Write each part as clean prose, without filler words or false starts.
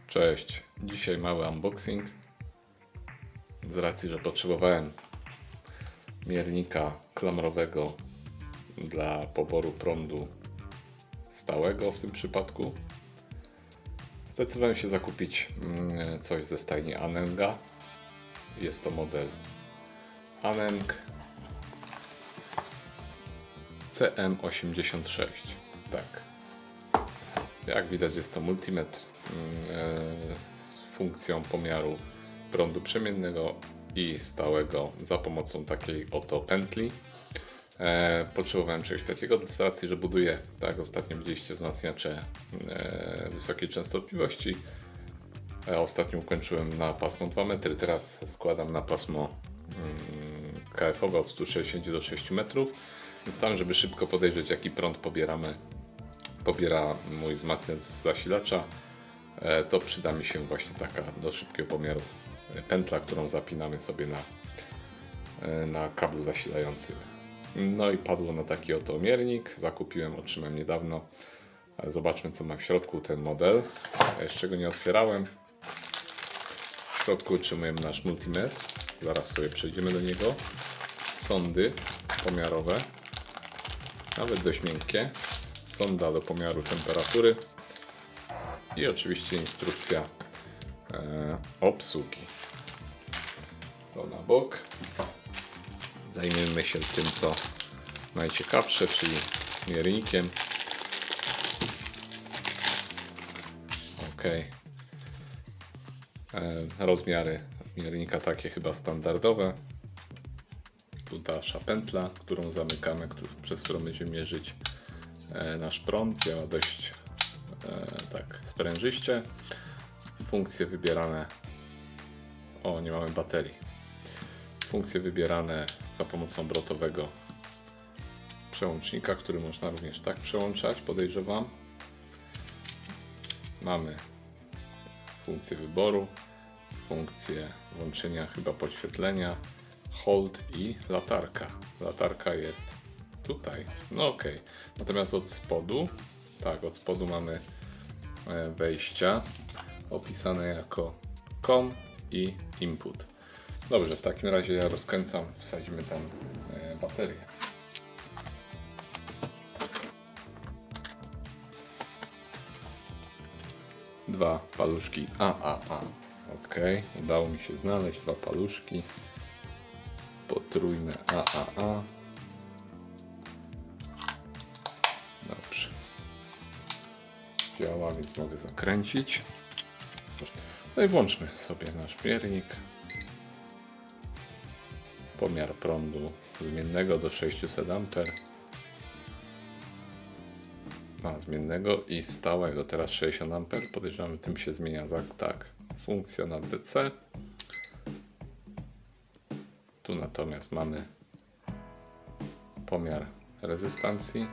Cześć, dzisiaj mały unboxing. Z racji, że potrzebowałem miernika klamrowego dla poboru prądu stałego w tym przypadku, zdecydowałem się zakupić coś ze stajni Anenga. Jest to model Aneng CM86. Tak. Jak widać, jest to multimetr z funkcją pomiaru prądu przemiennego i stałego za pomocą takiej oto pętli. Potrzebowałem czegoś takiego z racji, że buduję, tak jak ostatnio widzieliście, wzmacniacze wysokiej częstotliwości. Ostatnio ukończyłem na pasmo 2 metry, teraz składam na pasmo KF-owe od 160 do 6 metrów. Więc tam, żeby szybko podejrzeć, jaki prąd pobiera mój wzmacniacz z zasilacza, to przyda mi się właśnie taka do szybkiego pomiaru pętla, którą zapinamy sobie na kablu zasilającym. No i padło na taki oto miernik. Zakupiłem, otrzymałem niedawno. Zobaczmy, co ma w środku ten model. Jeszcze go nie otwierałem. W środku otrzymujemy nasz multimetr. Zaraz sobie przejdziemy do niego. Sondy pomiarowe, nawet dość miękkie. Sonda do pomiaru temperatury i oczywiście instrukcja obsługi. To na bok. Zajmiemy się tym, co najciekawsze, czyli miernikiem. Ok. Rozmiary miernika takie chyba standardowe. Tu dalsza pętla, którą zamykamy, przez którą będziemy mierzyć nasz prąd. Działa dość tak sprężyście. Funkcje wybierane. O, nie mamy baterii. Funkcje wybierane za pomocą obrotowego przełącznika, który można również tak przełączać, podejrzewam. Mamy funkcję wyboru, funkcję włączenia chyba podświetlenia, hold i latarka. Latarka jest tutaj. No ok. Natomiast od spodu, tak, od spodu mamy wejścia opisane jako COM i input. Dobrze, w takim razie ja rozkręcam, wsadzimy tam baterię. Dwa paluszki AAA. Ok, udało mi się znaleźć dwa paluszki potrójne AAA. Dobrze. Działa, więc mogę zakręcić. No i włączmy sobie nasz miernik. Pomiar prądu zmiennego do 600 A. Zmiennego i stałego teraz 60 A. Podejrzewamy, tym się zmienia tak. Funkcja na DC. Tu natomiast mamy pomiar rezystancji,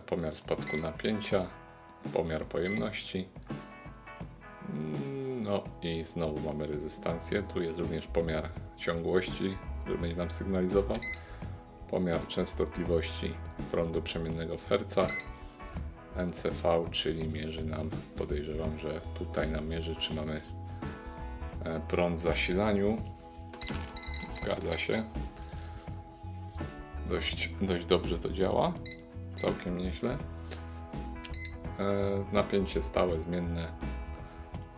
pomiar spadku napięcia, pomiar pojemności. No i znowu mamy rezystancję. Tu jest również pomiar ciągłości, który będzie nam sygnalizował. Pomiar częstotliwości prądu przemiennego w hercach. NCV, czyli mierzy nam, podejrzewam, że tutaj nam mierzy, czy mamy prąd w zasilaniu. Zgadza się. Dość dobrze to działa. Całkiem nieźle. Napięcie stałe, zmienne.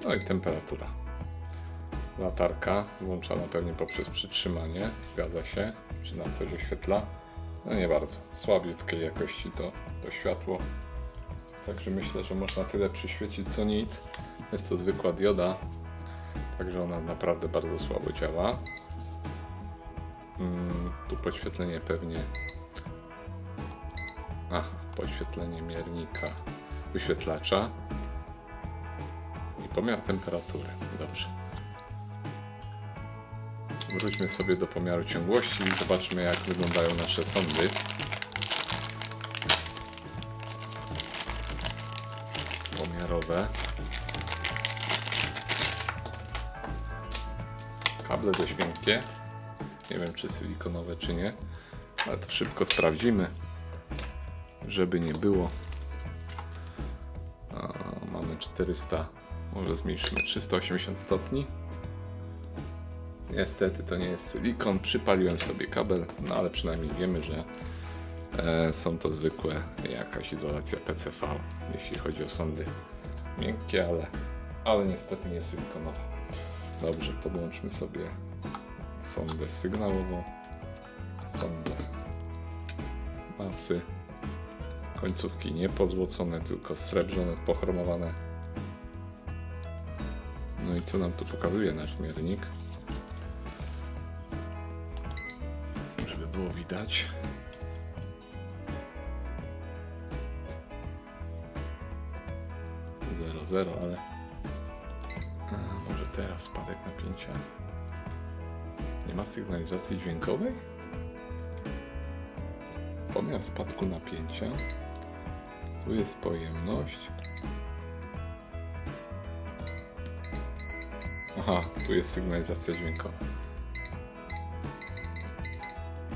No i temperatura. Latarka włączana pewnie poprzez przytrzymanie. Zgadza się. Czy nam coś oświetla? No nie bardzo. Słabiutkiej jakości to światło. Także myślę, że można tyle przyświecić co nic. Jest to zwykła dioda. Także ona naprawdę bardzo słabo działa. Tu podświetlenie pewnie. Aha, podświetlenie miernika, wyświetlacza i pomiar temperatury. Dobrze. Wróćmy sobie do pomiaru ciągłości i zobaczmy, jak wyglądają nasze sondy. Pomiarowe. Kable dość miękkie. Nie wiem, czy silikonowe, czy nie, ale to szybko sprawdzimy, żeby nie było. Mamy 400 Może zmniejszymy 380 stopni. Niestety to nie jest silikon, przypaliłem sobie kabel, no ale przynajmniej wiemy, że są to zwykłe jakaś izolacja PCV, jeśli chodzi o sondy miękkie, ale niestety nie silikonowe. Dobrze, podłączmy sobie sondę sygnałową, sondę masy, końcówki nie pozłocone, tylko srebrzone, pochromowane. No i co nam tu pokazuje nasz miernik? Żeby było widać. Zero, ale może teraz spadek napięcia. Nie ma sygnalizacji dźwiękowej? Pomiar spadku napięcia. Tu jest pojemność. Aha, tu jest sygnalizacja dźwiękowa.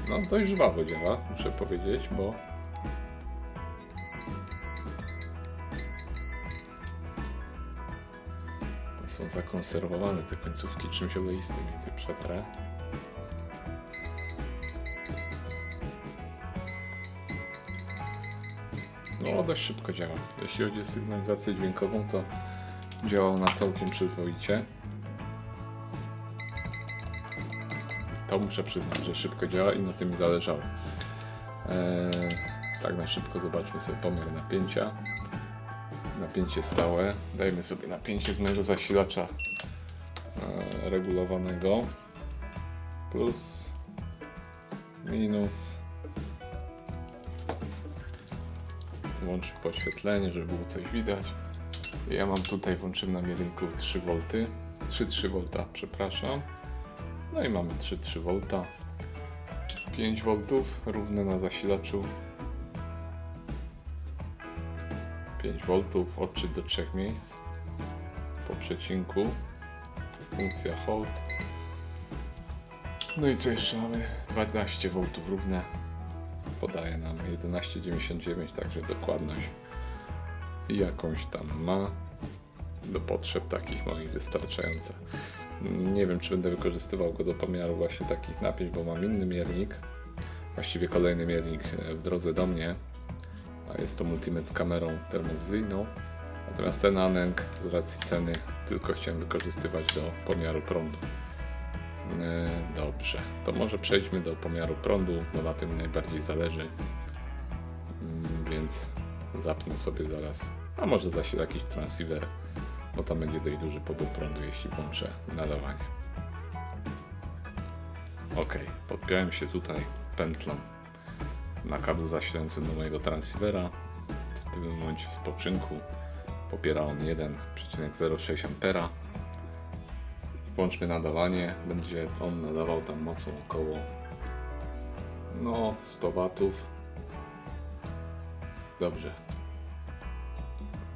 No dość żwawo działa, muszę powiedzieć, bo są zakonserwowane te końcówki czymś oleistym, więc je przetrę. No dość szybko działa. Jeśli chodzi o sygnalizację dźwiękową, to działa ona całkiem przyzwoicie. To muszę przyznać, że szybko działa i na tym mi zależało. Tak na szybko zobaczmy sobie pomiar napięcia. Napięcie stałe. Dajmy sobie napięcie z mojego zasilacza regulowanego. Plus, minus. Włączę podświetlenie, żeby było coś widać. Ja mam tutaj, włączyłem na mierniku 3V. 3,3 V, przepraszam. No i mamy 3,3 V. 5 V równe na zasilaczu. 5 V, odczyt do 3 miejsc. Po przecinku. Funkcja hold. No i co jeszcze mamy? 12 V równe. Podaje nam 11,99, także dokładność jakąś tam ma. Do potrzeb takich moich wystarczająca. Nie wiem, czy będę wykorzystywał go do pomiaru właśnie takich napięć, bo mam inny miernik. Właściwie kolejny miernik w drodze do mnie. A jest to multimetr z kamerą termowizyjną. Natomiast ten Aneng z racji ceny tylko chciałem wykorzystywać do pomiaru prądu. Dobrze, to może przejdźmy do pomiaru prądu, bo na tym mi najbardziej zależy. Więc zapnę sobie zaraz, a może zaś jakiś transceiver, bo tam będzie dość duży pobór prądu, jeśli włączę nadawanie. Ok, podpiąłem się tutaj pętlą na kabel zasilający do mojego transceivera. W tym momencie w spoczynku pobiera on 1,06 A. Włączmy nadawanie, będzie on nadawał tam mocą około 100 W. Dobrze.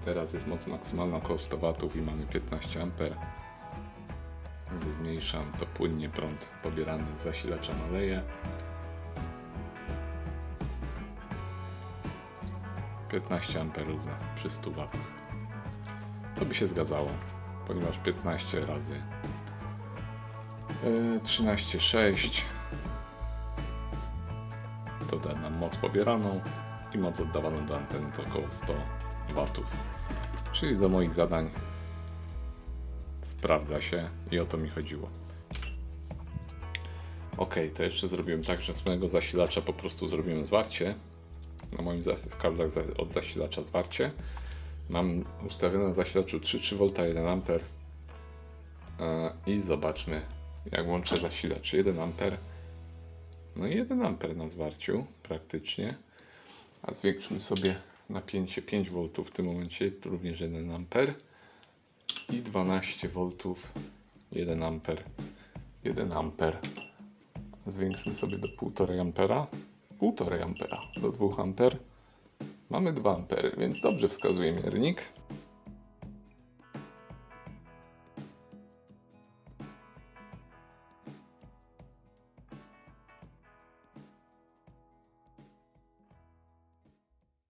Teraz jest moc maksymalna około 100 W i mamy 15 A. Gdy zmniejszam, to płynnie prąd pobierany z zasilacza maleje. 15 A równa przy 100 W. To by się zgadzało, ponieważ 15 razy 13,6 to da nam moc pobieraną i moc oddawaną do anteny to około 100 W. Czyli do moich zadań sprawdza się i o to mi chodziło. Ok, to jeszcze zrobiłem tak, że z mojego zasilacza po prostu zrobiłem zwarcie. Na moim kablach od zasilacza zwarcie. Mam ustawione na zasilaczu 3,3 V 1 A i zobaczmy, jak włączę zasilacz 1 A. No i 1 A na zwarciu praktycznie, a zwiększmy sobie napięcie 5 V w tym momencie, również 1 A i 12 V 1 A, 1 A. Zwiększmy sobie do 1,5 A, 1,5 A do 2 A. Mamy 2 A, więc dobrze wskazuje miernik.